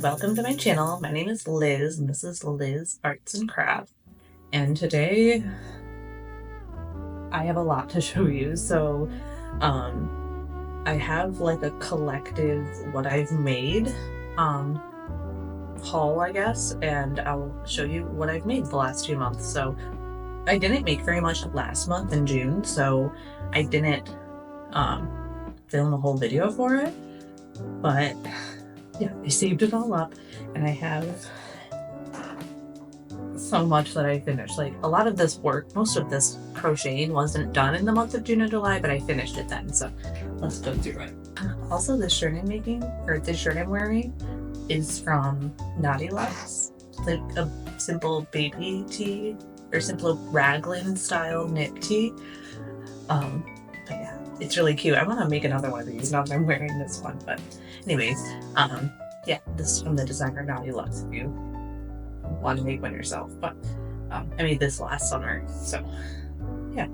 welcome to my channel. My name is Liz and this is Liz Arts and Crafts. And today I have a lot to show you. So I have like a collective what I've made haul, I guess, and I'll show you what I've made the last 2 months. So I didn't make very much last month in June, so I didn't film a whole video for it, but yeah, I saved it all up and I have so much that I finished. Like a lot of this work, most of this crocheting wasn't done in the month of June and July, but I finished it then, so let's go through it. Also, this shirt I'm making, or this shirt I'm wearing, is from Naughty Lux. It's like a simple baby tee, or simple raglan style knit tee. But yeah, it's really cute. I want to make another one of these now that I'm wearing this one, but anyways, yeah, this is from the designer Naughty Lux if you want to make one yourself. But I made this last summer, so yeah.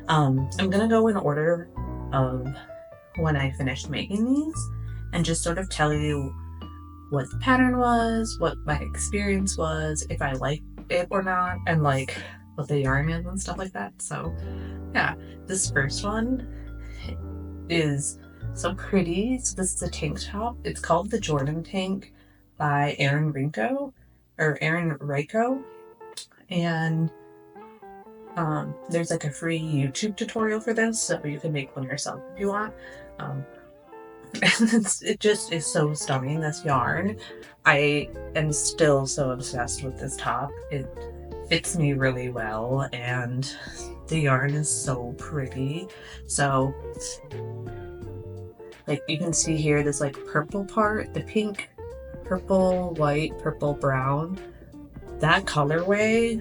I'm gonna go in order of when I finished making these and just sort of tell you what the pattern was, what my experience was, if I liked it or not, and like what the yarn is and stuff like that. So yeah, this first one is so pretty. So this is a tank top. It's called the Jordan Tank by Erin Rico, and there's like a free YouTube tutorial for this, so you can make one yourself if you want. It just is so stunning, this yarn. I am still so obsessed with this top. It fits me really well and the yarn is so pretty. So like you can see here, this like purple part, the pink, purple, white, purple, brown, that colorway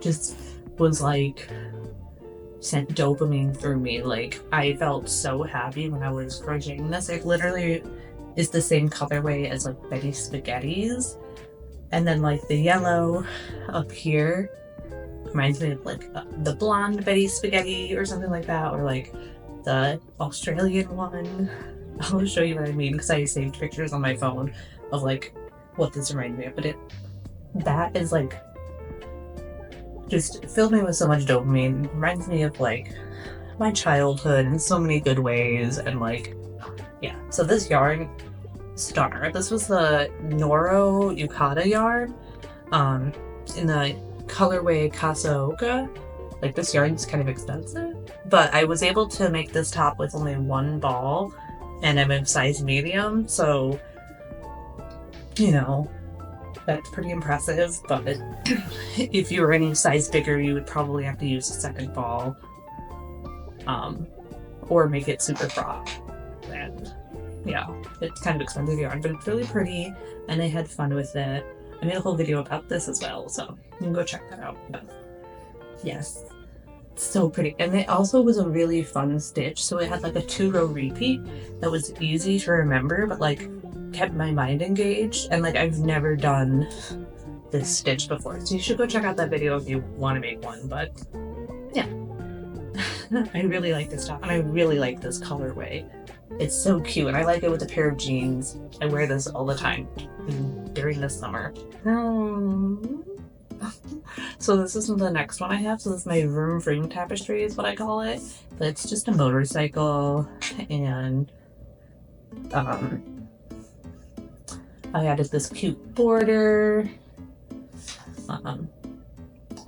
just was like sent dopamine through me. Like I felt so happy when I was crocheting this. It literally is the same colorway as like Betty Spaghetti's, and then like the yellow up here reminds me of like the blonde Betty Spaghetti or something like that, or like the Australian one. I'll show you what I mean because I saved pictures on my phone of like what this reminds me of, but that is like just filled me with so much dopamine. It reminds me of like my childhood in so many good ways, and like yeah. So this yarn, star. This was the Noro Yukata yarn in the colorway Kasaoka. Like this yarn is kind of expensive, but I was able to make this top with only one ball, and I'm in size medium, so you know, that's pretty impressive. But if you were any size bigger, you would probably have to use a second ball, or make it super frog. And yeah, it's kind of expensive yarn, but it's really pretty, and I had fun with it. I made a whole video about this as well, so you can go check that out. But yes, it's so pretty. And it also was a really fun stitch. So it had like a 2-row repeat that was easy to remember, but like kept my mind engaged. And like I've never done this stitch before, so you should go check out that video if you want to make one. But yeah, I really like this top, and I really like this colorway. It's so cute, and I like it with a pair of jeans. I wear this all the time during the summer. So this is the next one I have. So this is my Vroom Vroom Tapestry is what I call it. But it's just a motorcycle, and I added this cute border.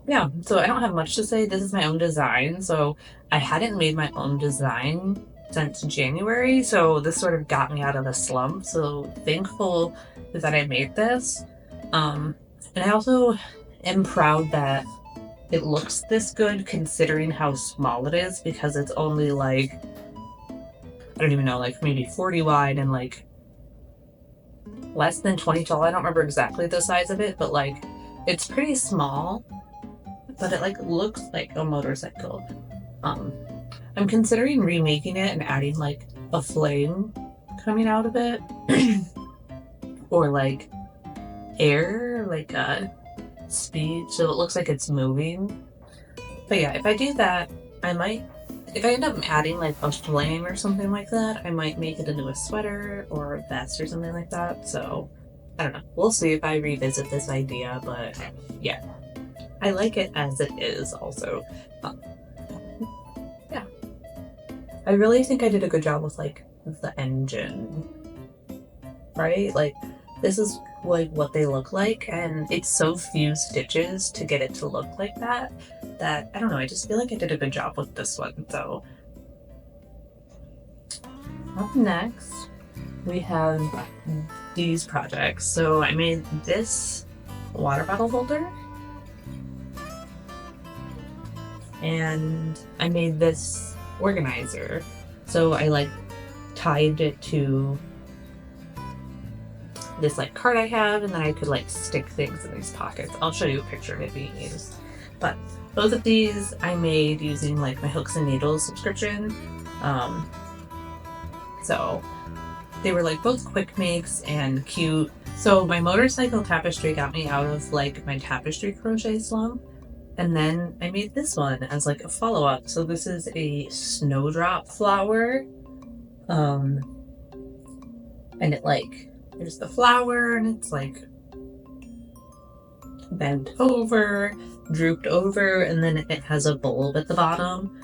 Yeah, so I don't have much to say. This is my own design. So I hadn't made my own design since January, so this sort of got me out of a slump. So thankful that I made this. And I also am proud that it looks this good considering how small it is, because it's only like, I don't even know, like maybe 40 wide and like less than 20 tall. I don't remember exactly the size of it, but like it's pretty small, but it like looks like a motorcycle. I'm considering remaking it and adding like a flame coming out of it or like air, like a speed, so it looks like it's moving. But yeah, if I do that, I might, if I end up adding like a flame or something like that, I might make it into a sweater or a vest or something like that. So I don't know. We'll see if I revisit this idea, but yeah. I like it as it is also. Yeah. I really think I did a good job with like the engine. Right? Like this is like what they look like, and it's so few stitches to get it to look like that I don't know, I just feel like I did a good job with this one. So up next we have these projects. So I made this water bottle holder, and I made this organizer. So I like tied it to this like card I have, and then I could like stick things in these pockets. I'll show you a picture of it being used. But both of these I made using like my Hooks and Needles subscription. So they were like both quick makes and cute. So my motorcycle tapestry got me out of like my tapestry crochet slump. And then I made this one as like a follow-up. So this is a snowdrop flower. And it like, there's the flower and it's like bent over, drooped over, and then it has a bulb at the bottom.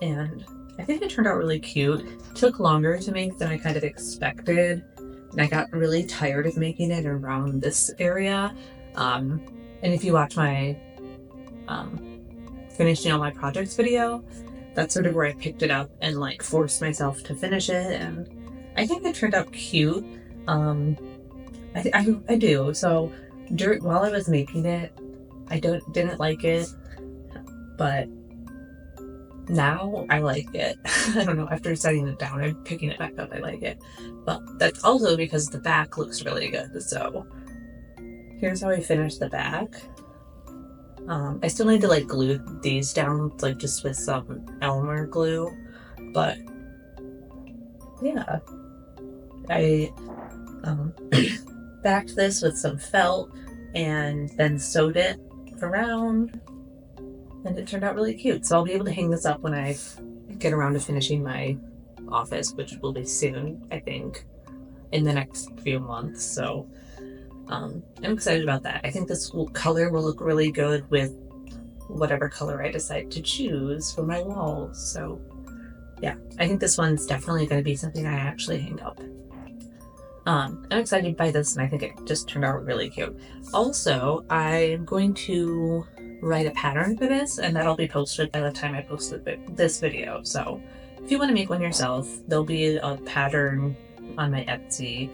And I think it turned out really cute. It took longer to make than I kind of expected. And I got really tired of making it around this area. And if you watch my finishing all my projects video, that's sort of where I picked it up and like forced myself to finish it. And I think it turned out cute. I do. So while I was making it, I didn't like it, but now I like it. I don't know, after setting it down and picking it back up, I like it. But that's also because the back looks really good. So here's how I finished the back. I still need to like glue these down, like just with some Elmer glue, but yeah, I backed this with some felt and then sewed it around, and it turned out really cute. So I'll be able to hang this up when I get around to finishing my office, which will be soon, I think, in the next few months. So I'm excited about that. I think this color will look really good with whatever color I decide to choose for my walls. So yeah, I think this one's definitely going to be something I actually hang up. I'm excited by this, and I think it just turned out really cute. Also, I'm going to write a pattern for this, and that'll be posted by the time I post this video. So if you want to make one yourself, there'll be a pattern on my Etsy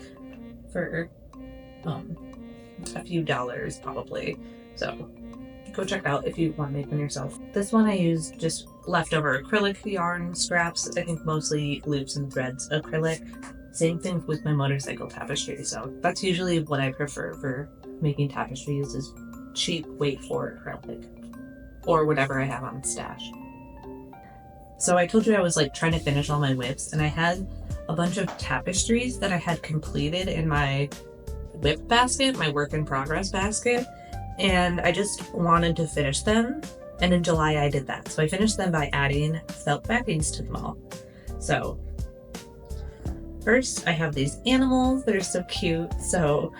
for a few dollars probably. So go check it out if you want to make one yourself. This one I used just leftover acrylic yarn scraps. I think mostly loops and threads acrylic. Same thing with my motorcycle tapestry. So that's usually what I prefer for making tapestries, is cheap wait for acrylic or whatever I have on stash. So I told you I was like trying to finish all my whips, and I had a bunch of tapestries that I had completed in my whip basket, my work in progress basket, and I just wanted to finish them. And in July I did that. So I finished them by adding felt backings to them all. So first I have these animals that are so cute. So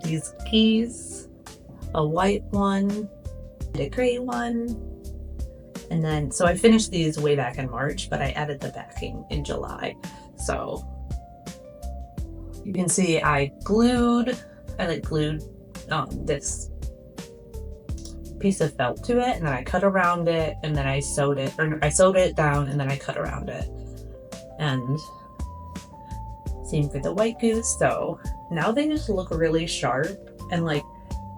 these geese, a white one, and a gray one. And then, so I finished these way back in March, but I added the backing in July. So you can see I glued this piece of felt to it, and then I cut around it, and then I sewed it down, and then I cut around it. And same for the white goose. So now they just look really sharp, and like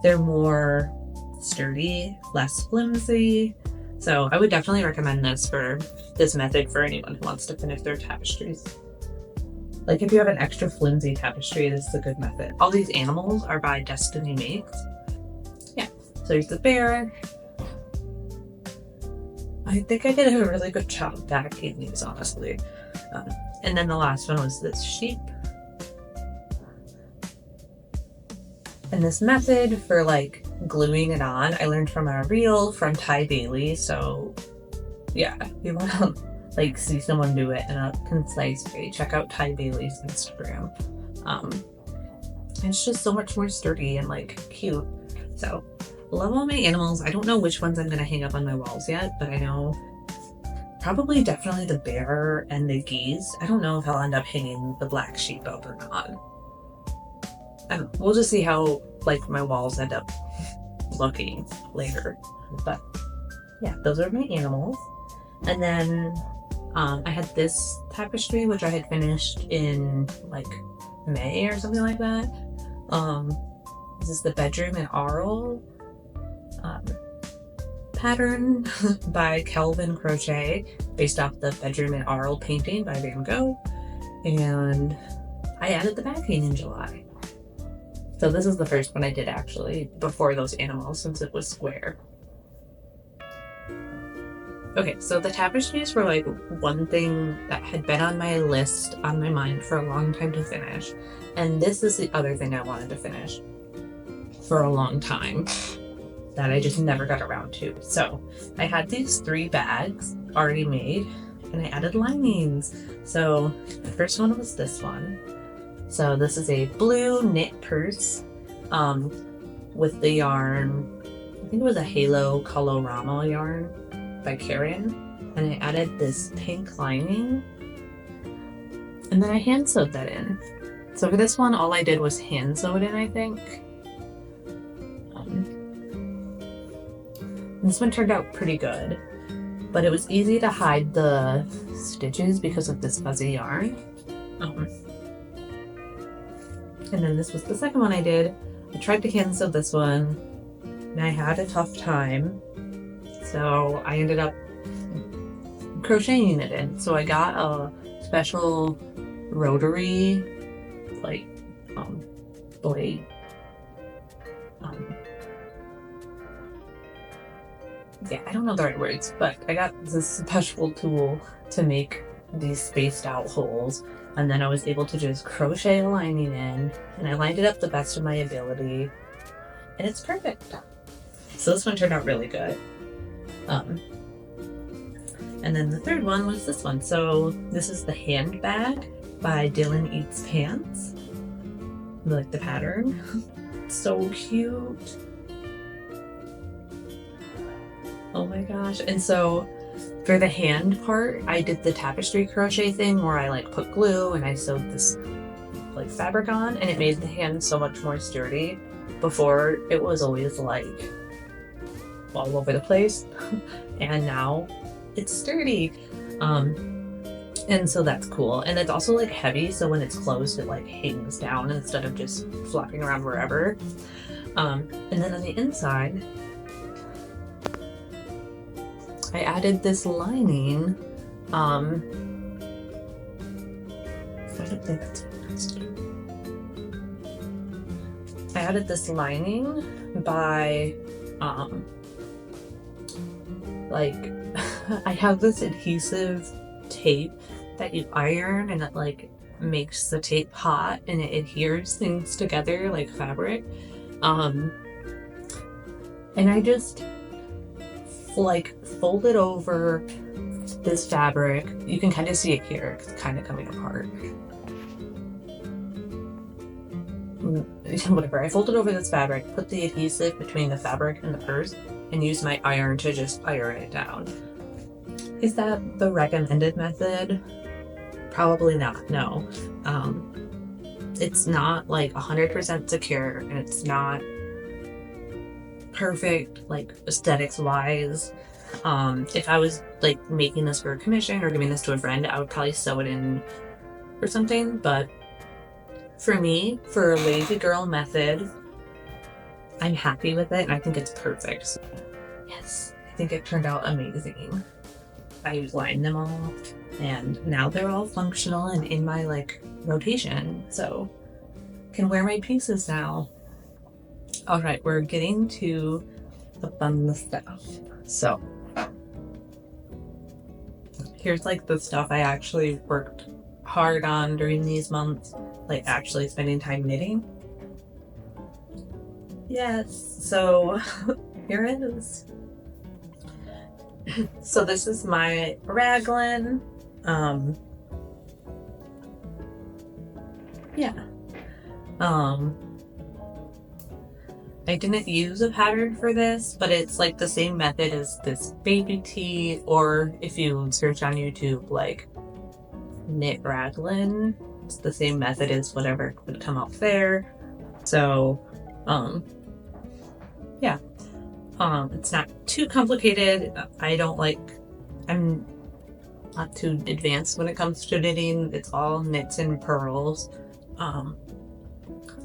they're more sturdy, less flimsy. So I would definitely recommend this method for anyone who wants to finish their tapestries. Like if you have an extra flimsy tapestry, this is a good method. All these animals are by Destiny Makes. Yeah, so there's the bear. I think I did a really good job backing these, honestly. And then the last one was this sheep. And this method for like gluing it on, I learned from a reel from Ty Bailey. So yeah, you want to like see someone do it in a concise way, check out Ty Bailey's Instagram. It's just so much more sturdy and like cute. So love all my animals. I don't know which ones I'm gonna hang up on my walls yet, but I know probably definitely the bear and the geese. I don't know if I'll end up hanging the black sheep up or not. We'll just see how like my walls end up looking later. But yeah, those are my animals. And then I had this tapestry which I had finished in like May or something like that. This is the bedroom in Arl pattern by Kelvin Crochet, based off the bedroom in Arl painting by Van Gogh. And I added the backing in July. So this is the first one I did actually before those animals, since it was square. Okay, so the tapestries were like one thing that had been on my list, on my mind for a long time to finish. And this is the other thing I wanted to finish for a long time that I just never got around to. So I had these 3 bags already made and I added linings. So the first one was this one. So this is a blue knit purse with the yarn, I think it was a Halo Colorama yarn by Karen, and I added this pink lining and then I hand sewed that in. So for this one all I did was hand sew it in, I think. This one turned out pretty good, but it was easy to hide the stitches because of this fuzzy yarn. And then this was the second one I did. I tried to hand sew this one and I had a tough time, so I ended up crocheting it in. So I got a special rotary like blade. Yeah, I don't know the right words, but I got this special tool to make these spaced out holes, and then I was able to just crochet a lining in, and I lined it up the best of my ability, and it's perfect. So this one turned out really good. And then the third one was this one. So this is the handbag by Dylan Eats Pants. I like the pattern. It's so cute. Oh my gosh. And so for the hand part, I did the tapestry crochet thing where I like put glue and I sewed this like fabric on, and it made the hand so much more sturdy. Before it was always like all over the place and now it's sturdy. And so that's cool. And it's also like heavy, so when it's closed it like hangs down instead of just flopping around wherever. And then on the inside I added this lining. I added this lining by like I have this adhesive tape that you iron and it like makes the tape hot and it adheres things together like fabric. And I just like fold it over this fabric. You can kind of see it here, it's kind of coming apart. Whatever, I folded over this fabric, put the adhesive between the fabric and the purse, and used my iron to just iron it down. Is that the recommended method? Probably not, no. It's not like 100% secure, and it's not perfect like aesthetics wise. If I was like making this for a commission or giving this to a friend, I would probably sew it in or something, but for me, for a lazy girl method, I'm happy with it and I think it's perfect. So, yes, I think it turned out amazing. I lined them all and now they're all functional and in my like rotation, so can wear my pieces now. All right, we're getting to the fun stuff. So here's like the stuff I actually worked hard on during these months, like actually spending time knitting. Yes, so here it is. So this is my raglan. Yeah. I didn't use a pattern for this, but it's like the same method as this baby tee, or if you search on YouTube, like knit raglan, it's the same method as whatever would come up there. So, yeah. It's not too complicated. I'm not too advanced when it comes to knitting. It's all knits and purls.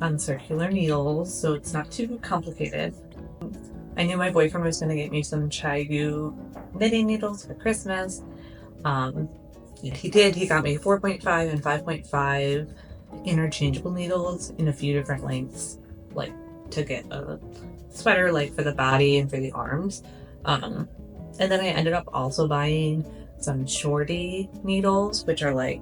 On circular needles, so it's not too complicated. I knew my boyfriend was going to get me some gogh knitting needles for Christmas. He did. He got me 4.5 and 5.5 interchangeable needles in a few different lengths, like to get a sweater, like for the body and for the arms. And then I ended up also buying some shorty needles, which are like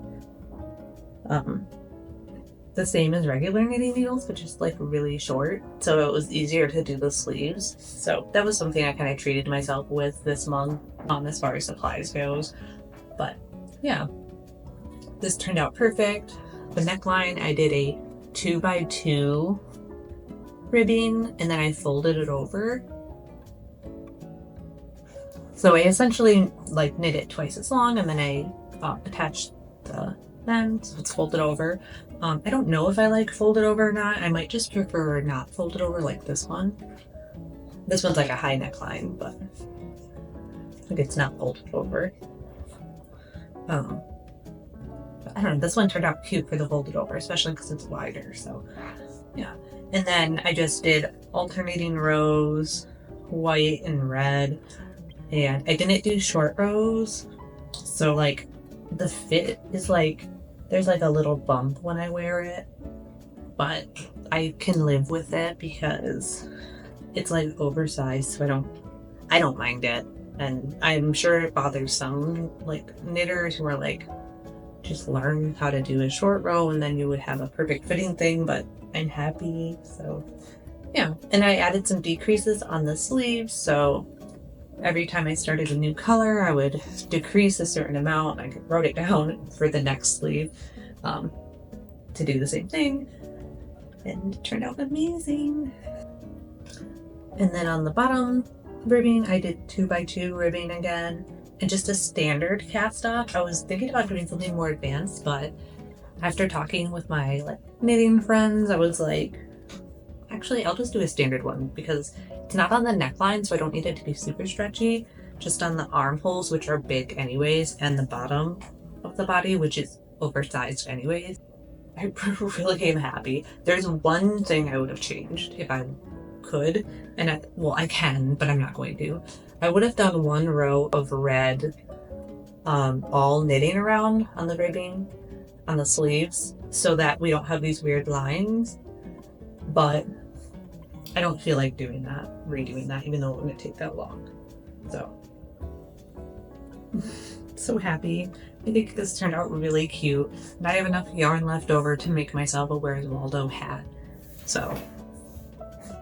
the same as regular knitting needles, but just like really short, so it was easier to do the sleeves. So that was something I kind of treated myself with this month as far as supplies goes. But yeah, this turned out perfect. The neckline, I did a 2x2 ribbing and then I folded it over. So I essentially like knit it twice as long and then I attached the end, so it's folded over. I don't know if I like folded over or not. I might just prefer not folded over like this one. This one's like a high neckline, but like it's not folded over. I don't know, this one turned out cute for the folded over, especially because it's wider, so yeah. And then I just did alternating rows, white and red, and I didn't do short rows, so like the fit is like, there's like a little bump when I wear it, but I can live with it because it's like oversized, so I don't mind it. And I'm sure it bothers some like knitters who are like, just learn how to do a short row and then you would have a perfect fitting thing, but I'm happy. So yeah. And I added some decreases on the sleeves, so every time I started a new color, I would decrease a certain amount. I wrote it down for the next sleeve to do the same thing, and it turned out amazing. And then on the bottom ribbing, I did 2x2 ribbing again, and just a standard cast off. I was thinking about doing something more advanced, but after talking with my like knitting friends, I was like, actually, I'll just do a standard one because it's not on the neckline, so I don't need it to be super stretchy. Just on the armholes, which are big anyways, and the bottom of the body, which is oversized anyways. I really am happy. There's one thing I would have changed if I could, and I can, but I'm not going to. I would have done one row of red, all knitting around on the ribbing, on the sleeves, so that we don't have these weird lines. But I don't feel like redoing that, even though it wouldn't take that long. So happy. I think this turned out really cute. And I have enough yarn left over to make myself a Where's Waldo hat. So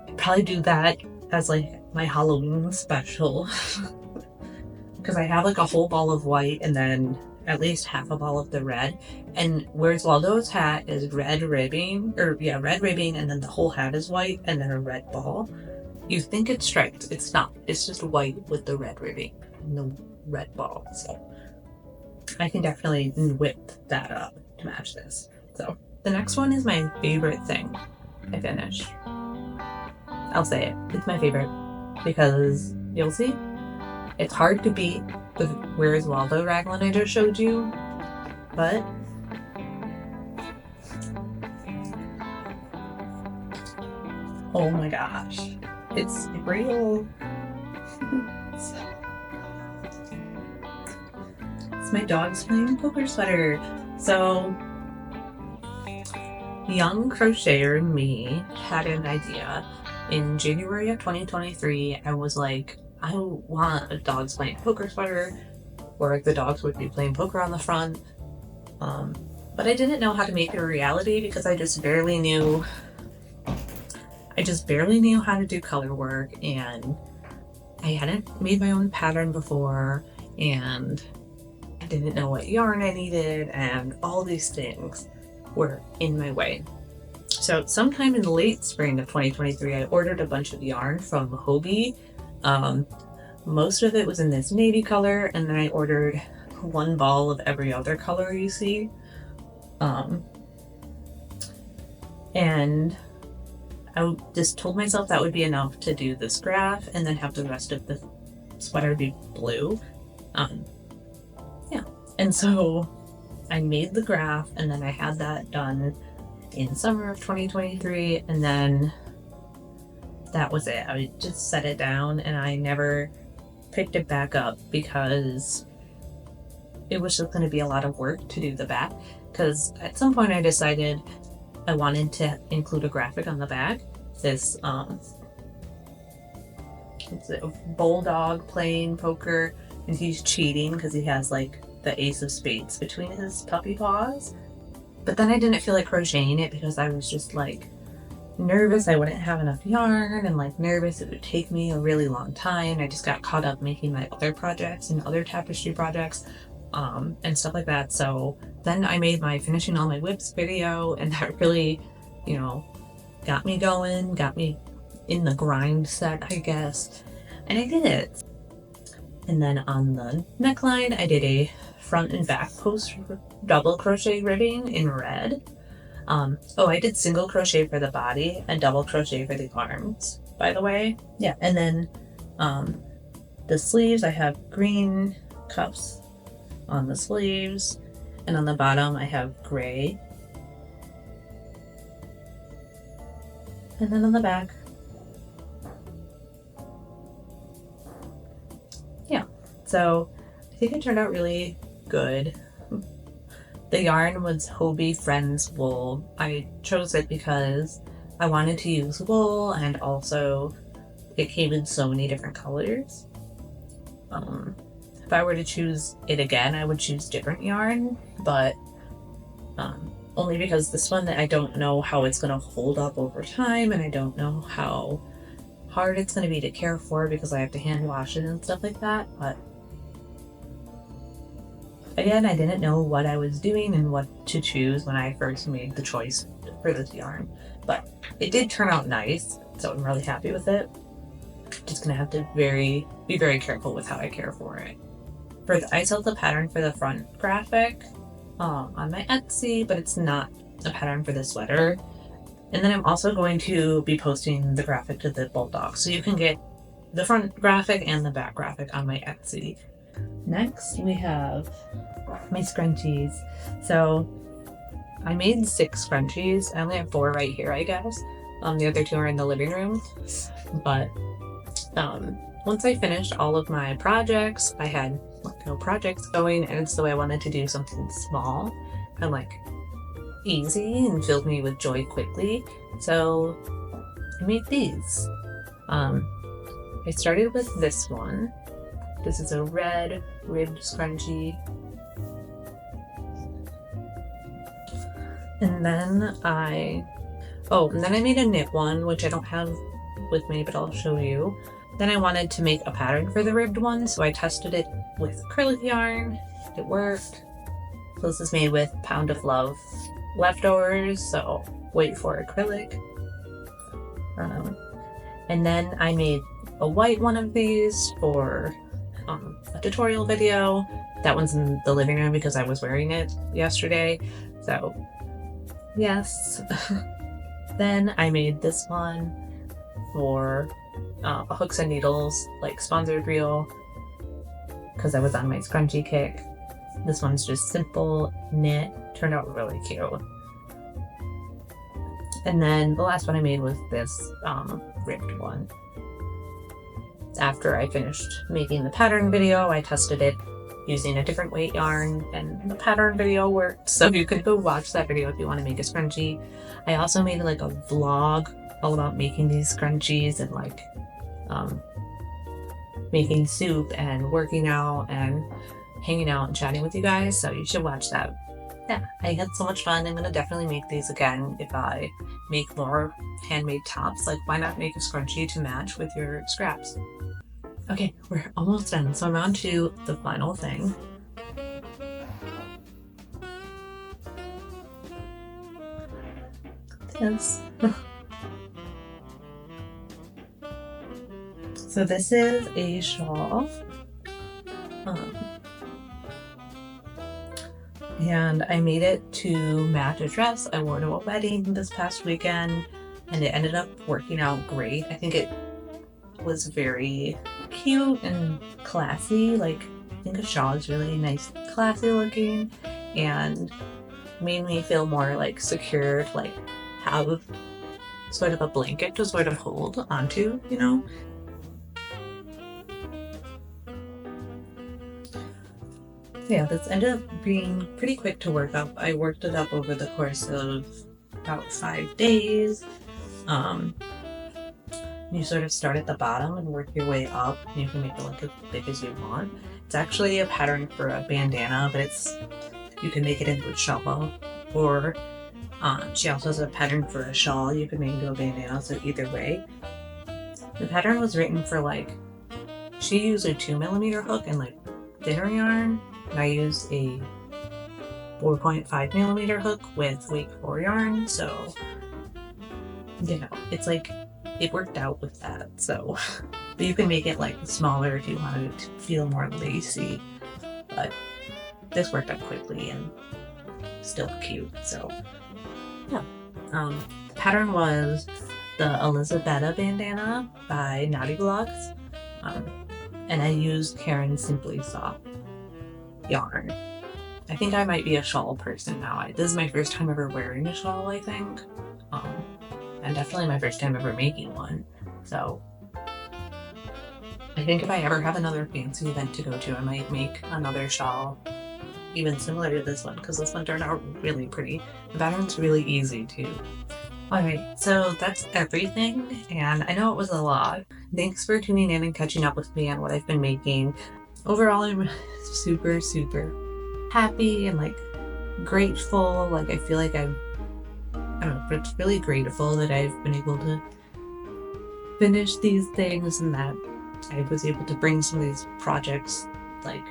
I'd probably do that as like my Halloween special. Because I have like a whole ball of white and then at least half a ball of the red. And Where's Waldo's hat is red ribbing, and then the whole hat is white and then a red ball. You think it's striped, it's not. It's just white with the red ribbing and the red ball. So I can definitely whip that up to match this. So the next one is my favorite thing I finished. I'll say it. It's my favorite because you'll see. It's hard to beat the Where's Waldo raglan I just showed you, but oh my gosh, it's real. It's my dog's playing poker sweater. So young crocheter me had an idea in January of 2023. I was like, I want a dog's playing poker sweater where the dogs would be playing poker on the front. But I didn't know how to make it a reality because I just barely knew how to do color work, and I hadn't made my own pattern before, and I didn't know what yarn I needed, and all these things were in my way. So sometime in the late spring of 2023, I ordered a bunch of yarn from Hobbii. Most of it was in this navy color, and then I ordered one ball of every other color you see. And I just told myself that would be enough to do this graph and then have the rest of the sweater be blue. Yeah, and so I made the graph, and then I had that done in summer of 2023, and then that was it. I just set it down, and I never picked it back up because it was just going to be a lot of work to do the back, because at some point I decided I wanted to include a graphic on the back. This it's a bulldog playing poker, and he's cheating because he has like the ace of spades between his puppy paws. But then I didn't feel like crocheting it because I was just like nervous I wouldn't have enough yarn, and like nervous it would take me a really long time. I just got caught up making my other projects and other tapestry projects and stuff like that. So then I made my finishing all my whips video, and that really, you know, got me going, got me in the grind set, I guess, and I did it. And then on the neckline, I did a front and back post double crochet ribbing in red. I did single crochet for the body and double crochet for the arms, by the way. Yeah, and then the sleeves, I have green cuffs on the sleeves, and on the bottom I have gray. And then on the back, yeah, so I think it turned out really good. The yarn was Hobbii Friends wool. I chose it because I wanted to use wool, and also it came in so many different colors. If I were to choose it again, I would choose different yarn, but only because this one, I don't know how it's going to hold up over time, and I don't know how hard it's going to be to care for because I have to hand wash it and stuff like that. But again, I didn't know what I was doing and what to choose when I first made the choice for this yarn, but it did turn out nice, so I'm really happy with it. Just gonna have to be very careful with how I care for it. I sold the pattern for the front graphic on my Etsy, but it's not a pattern for the sweater. And then I'm also going to be posting the graphic to the bulldog, so you can get the front graphic and the back graphic on my Etsy. Next, we have my scrunchies. So I made 6 scrunchies. I only have 4 right here, I guess. The other 2 are in the living room. But once I finished all of my projects, I had projects going, and so I wanted to do something small and like easy and filled me with joy quickly. So I made these. I started with this one. This is a red ribbed scrunchie. And then I made a knit one, which I don't have with me, but I'll show you. Then I wanted to make a pattern for the ribbed one, so I tested it with acrylic yarn. It worked. So this is made with Pound of Love leftovers, so wait for acrylic. And then I made a white one of these for a tutorial video. That one's in the living room because I was wearing it yesterday, so yes. Then I made this one for a hooks and needles, like sponsored reel, because I was on my scrunchie kick. This one's just simple knit, turned out really cute. And then the last one I made was this ribbed one. After I finished making the pattern video, I tested it using a different weight yarn, and the pattern video worked, so you could go watch that video if you want to make a scrunchie. I also made like a vlog all about making these scrunchies and like making soup and working out and hanging out and chatting with you guys, so you should watch that. Yeah, I had so much fun. I'm gonna definitely make these again if I make more handmade tops. Like, why not make a scrunchie to match with your scraps? Okay, we're almost done. So I'm on to the final thing. This. So this is a shawl. And I made it to match a dress I wore to a wedding this past weekend, and it ended up working out great. I think it was very cute and classy. Like, I think a shawl is really nice, classy looking, and made me feel more like secure, to like have sort of a blanket to sort of hold onto, you know? Yeah, this ended up being pretty quick to work up. I worked it up over the course of about 5 days. Um, you sort of start at the bottom and work your way up. You can make it like as big as you want. It's actually a pattern for a bandana, but you can make it into a shawl. Or she also has a pattern for a shawl. You can make it into a bandana. So either way, the pattern was written for like, she used a 2mm hook and like thinner yarn, and I used a 4.5mm hook with weight 4 yarn. So you know, it's like it worked out with that. So, but you can make it like smaller if you wanted it to feel more lacy. But this worked out quickly and still cute. So yeah. Pattern was the Elizabetta bandana by Naughty Blocks. And I used Karen's Simply Soft yarn. I think I might be a shawl person now. This is my first time ever wearing a shawl, I think. And definitely my first time ever making one. So I think if I ever have another fancy event to go to, I might make another shawl even similar to this one, because this one turned out really pretty. The pattern's really easy too. Alright, so that's everything, and I know it was a lot. Thanks for tuning in and catching up with me on what I've been making. Overall, I'm super, super happy and like grateful. Like, I feel like I don't know, but it's really grateful that I've been able to finish these things and that I was able to bring some of these projects like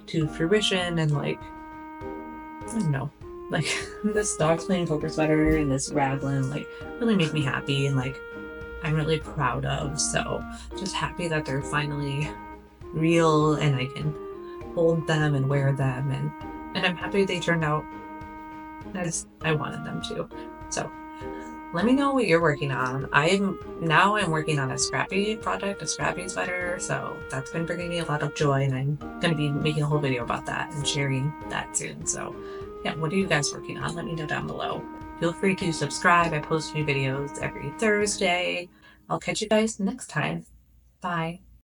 to fruition, and like, I don't know, like this dog's playing poker sweater and this raglan like really make me happy, and like I'm really proud of. So just happy that they're finally real and I can hold them and wear them, and I'm happy they turned out as I wanted them to. So let me know what you're working on. I'm working on a scrappy project, a scrappy sweater, so that's been bringing me a lot of joy, and I'm going to be making a whole video about that and sharing that soon. So yeah, what are you guys working on? Let me know down below. Feel free to subscribe. I post new videos every Thursday. I'll catch you guys next time. Bye.